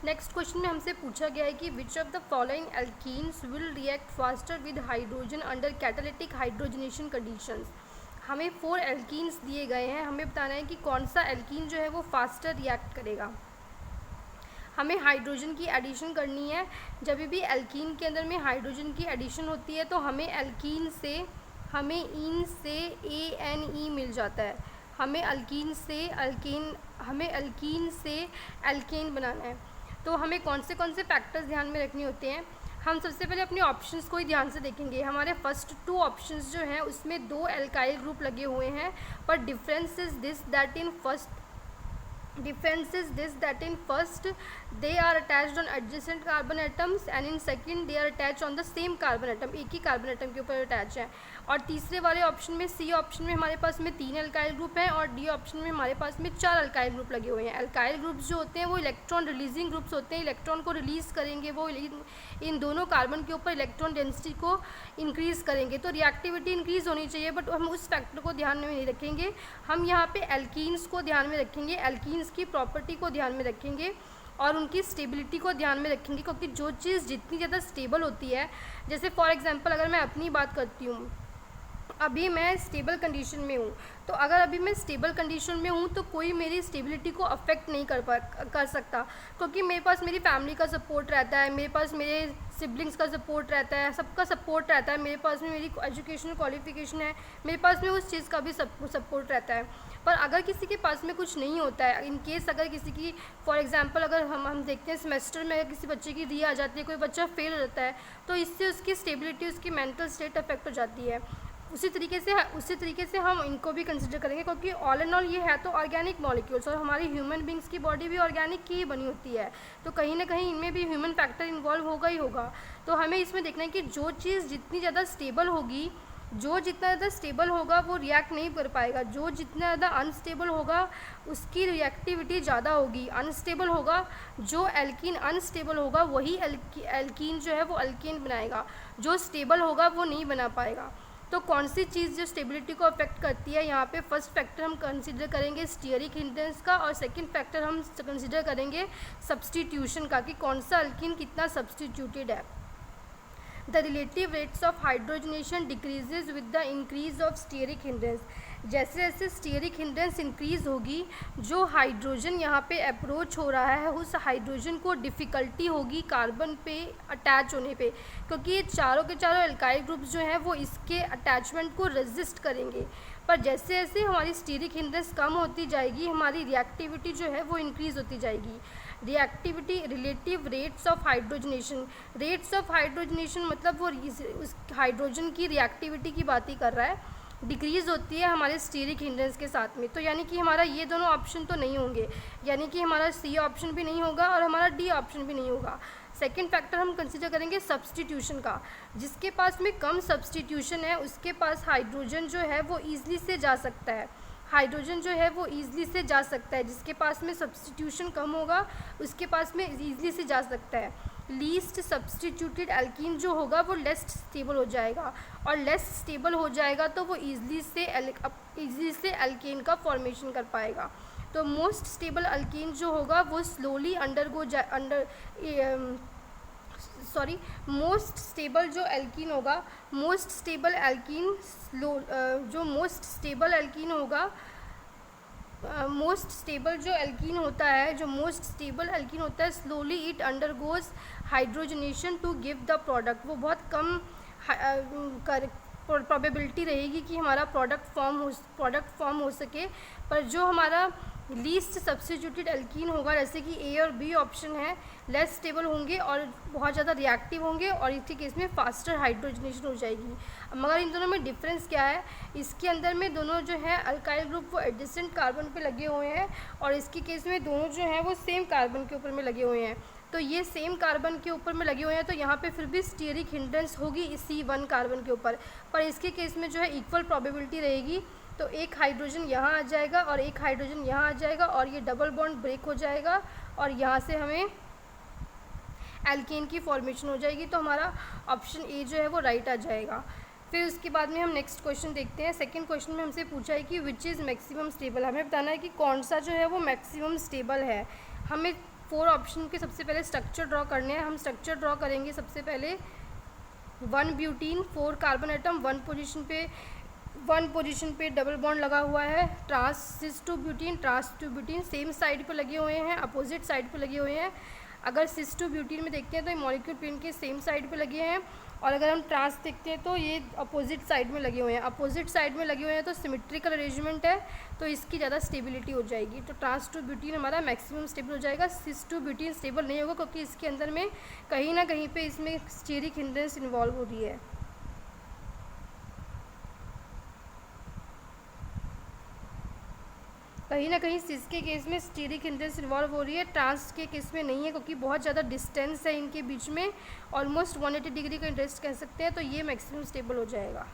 Next question में हमसे पूछा गया है कि which of the following alkenes will react faster with hydrogen under catalytic hydrogenation conditions. हमें 4 एल्कीन्स दिए गए हैं, हमें बताना है कि कौन सा एल्कीन जो है वो फास्टर रिएक्ट करेगा। हमें हाइड्रोजन की एडिशन करनी है। जब भी एल्कीन के अंदर में हाइड्रोजन की एडिशन होती है तो हमें एल्कीन से इन से ANE मिल जाता है। हमें एल्कीन से एल्केन बनाना है। तो हमें कौन से फैक्टर्स ध्यान में रखने होते हैं। हम सबसे पहले अपने ऑप्शंस को ही ध्यान से देखेंगे। हमारे फर्स्ट 2 ऑप्शंस जो हैं उसमें 2 एल्काइल ग्रुप लगे हुए हैं, पर difference is this that in first they are attached on adjacent carbon atoms and in second they are attached on the same carbon atom, एक ही कार्बन एटम के ऊपर अटैच है। और तीसरे वाले ऑप्शन में सी ऑप्शन में हमारे पास में 3 अल्काइल ग्रुप हैं और डी ऑप्शन में हमारे पास में 4 अल्काइल ग्रुप लगे हुए हैं। अल्काइल ग्रुप्स जो होते हैं वो इलेक्ट्रॉन रिलीजिंग ग्रुप्स होते हैं, इलेक्ट्रॉन को रिलीज़ करेंगे, वो इन दोनों कार्बन के ऊपर इलेक्ट्रॉन डेंसिटी को इंक्रीज़ करेंगे। तो रिएक्टिविटी इंक्रीज़ होनी चाहिए, बट हम उस फैक्टर को ध्यान में नहीं रखेंगे। हम यहाँ पे एल्कीन्स को ध्यान में रखेंगे, एल्कीन्स की प्रॉपर्टी को ध्यान में रखेंगे और उनकी स्टेबिलिटी को ध्यान में रखेंगे, क्योंकि जो चीज़ जितनी ज़्यादा स्टेबल होती है, जैसे फॉर एग्जांपल अगर मैं अपनी बात करती हूँ, अभी मैं स्टेबल कंडीशन में हूँ, तो अगर अभी मैं स्टेबल कंडीशन में हूँ तो कोई मेरी स्टेबिलिटी को अफेक्ट नहीं कर सकता, क्योंकि मेरे पास मेरी फैमिली का सपोर्ट रहता है, मेरे पास मेरे सिबलिंग्स का सपोर्ट रहता है, सबका सपोर्ट रहता है, मेरे पास में मेरी एजुकेशनल क्वालिफिकेशन है, मेरे पास में उस चीज़ का भी सपोर्ट रहता है। पर अगर किसी के पास में कुछ नहीं होता है, इन केस अगर किसी की फॉर एग्जांपल अगर हम देखते हैं सेमेस्टर में अगर किसी बच्चे की री आ जाती है, कोई बच्चा फेल हो जाता है, तो इससे उसकी स्टेबिलिटी, उसकी मेंटल स्टेट अफेक्ट हो जाती है। उसी तरीके से हम इनको भी कंसिडर करेंगे, क्योंकि ऑल एंड ऑल ये है तो ऑर्गेनिक मॉलिक्यूल्स, और हमारी ह्यूमन बींग्स की बॉडी भी ऑर्गेनिक की ही बनी होती है, तो कहीं ना कहीं इनमें भी ह्यूमन फैक्टर इन्वॉल्व होगा ही होगा। तो हमें इसमें देखना है कि जो चीज़ जितनी ज़्यादा स्टेबल होगी, जो जितना ज़्यादा स्टेबल होगा वो रिएक्ट नहीं कर पाएगा, जो जितना ज़्यादा अनस्टेबल होगा उसकी रिएक्टिविटी ज़्यादा होगी। अनस्टेबल होगा, जो एल्कीन अनस्टेबल होगा वही एल्कीन जो है वो अल्केन बनाएगा, जो स्टेबल होगा वो नहीं बना पाएगा। तो कौन सी चीज़ जो स्टेबिलिटी को अफेक्ट करती है, यहाँ पे फर्स्ट फैक्टर हम कंसीडर करेंगे स्टीयरिक हिंड्रेंस का, और सेकंड फैक्टर हम कंसीडर करेंगे सब्स्टिट्यूशन का, कि कौन सा अल्कीन कितना सब्स्टिट्यूटेड है। The relative rates of hydrogenation decreases with the increase of steric hindrance। जैसे जैसे स्टीयरिक हिंड्रेंस इंक्रीज़ होगी, जो हाइड्रोजन यहाँ पे अप्रोच हो रहा है उस हाइड्रोजन को डिफ़िकल्टी होगी कार्बन पे अटैच होने पे, क्योंकि ये चारों के चारों एल्काइल ग्रुप्स जो हैं वो इसके अटैचमेंट को रेजिस्ट करेंगे। पर जैसे जैसे हमारी स्टीयरिक हिंड्रेंस कम होती जाएगी, हमारी रिएक्टिविटी जो है वो इंक्रीज़ होती जाएगी। Reactivity relative rates of hydrogenation मतलब वो उस हाइड्रोजन की रिएक्टिविटी की बात ही कर रहा है, डिक्रीज़ होती है हमारे स्टीयरिक हिंड्रेंस के साथ में। तो यानी कि हमारा ये दोनों ऑप्शन तो नहीं होंगे, यानी कि हमारा सी ऑप्शन भी नहीं होगा और हमारा डी ऑप्शन भी नहीं होगा। सेकेंड फैक्टर हम कंसिडर करेंगे सब्स्टिट्यूशन का। जिसके पास में कम सब्स्टिट्यूशन है उसके पास हाइड्रोजन जो है वो ईजिली से जा सकता है, जिसके पास में सब्स्टिट्यूशन कम होगा उसके पास में ईजिली से जा सकता है। लीस्ट सब्स्टिट्यूटेड एल्कीन जो होगा वो लेस स्टेबल हो जाएगा, और लेस स्टेबल हो जाएगा तो वो ईजिली से एल्केन का फॉर्मेशन कर पाएगा। तो मोस्ट स्टेबल एल्कीन जो होगा वो स्लोली मोस्ट स्टेबल जो एल्कीन होगा, मोस्ट स्टेबल एल्कीन होता है slowly it undergoes hydrogenation to give the product. वो बहुत कम प्रोबेबिलिटी रहेगी कि हमारा प्रोडक्ट फॉर्म हो सके, पर जो हमारा लीस्ट सब्स्टिट्यूटेड एल्कीन होगा, जैसे कि ए और बी ऑप्शन है, लेस स्टेबल होंगे और बहुत ज़्यादा रिएक्टिव होंगे, और इसी केस में फास्टर हाइड्रोजनेशन हो जाएगी। मगर इन दोनों में डिफरेंस क्या है, इसके अंदर में दोनों जो है अल्काइल ग्रुप वो एडजेसेंट कार्बन पे लगे हुए हैं, और इसके केस में दोनों जो हैं वो सेम कार्बन के ऊपर में लगे हुए हैं। तो ये सेम कार्बन के ऊपर में लगे हुए हैं, तो यहाँ पे फिर भी स्टीयरिक हिंड्रेंस होगी इसी 1 कार्बन के ऊपर, पर इसके केस में जो है इक्वल प्रोबेबिलिटी रहेगी। तो एक हाइड्रोजन यहाँ आ जाएगा और एक हाइड्रोजन यहाँ आ जाएगा, और ये डबल बॉन्ड ब्रेक हो जाएगा और यहाँ से हमें एल्केन की फॉर्मेशन हो जाएगी। तो हमारा ऑप्शन ए जो है वो राइट आ जाएगा। फिर उसके बाद में हम नेक्स्ट क्वेश्चन देखते हैं। सेकंड क्वेश्चन में हमसे पूछा है कि विच इज़ मैक्सिमम स्टेबल। हमें बताना है कि कौन सा जो है वो मैक्सिमम स्टेबल है। हमें 4 ऑप्शन के सबसे पहले स्ट्रक्चर ड्रॉ करने हैं। हम स्ट्रक्चर ड्रॉ करेंगे सबसे पहले 1 ब्यूटीन 4 कार्बन एटम, 1 पोजीशन पे डबल बॉन्ड लगा हुआ है। सिस 2 ब्यूटीन सेम साइड पे लगे हुए हैं, अपोजिट साइड पे लगे हुए हैं। अगर सिस 2 ब्यूटीन में देखते हैं तो ये मॉलिक्यूल पेन के सेम साइड पे लगे हैं, और अगर हम ट्रांस देखते हैं तो ये अपोजिट साइड में लगे हुए हैं। अपोजिट साइड में लगे हुए हैं तो सिमेट्रिकल अरेंजमेंट है, तो इसकी ज़्यादा स्टेबिलिटी हो जाएगी। तो ट्रांस 2 ब्यूटीन हमारा मैक्सिमम स्टेबल हो जाएगा। सिस 2 ब्यूटीन स्टेबल नहीं होगा क्योंकि इसके अंदर में कहीं ना कहीं पे इसमें स्टीरिक हिंड्रेंस इन्वॉल्व हो रही है। कहीं ना कहीं सिस के केस में स्टीरिक हिंड्रेंस इन्वॉल्व हो रही है, ट्रांस के केस में नहीं है क्योंकि बहुत ज़्यादा डिस्टेंस है इनके बीच में, ऑलमोस्ट 180 डिग्री का इंटरेस्ट कह सकते हैं, तो ये मैक्सिमम स्टेबल हो जाएगा।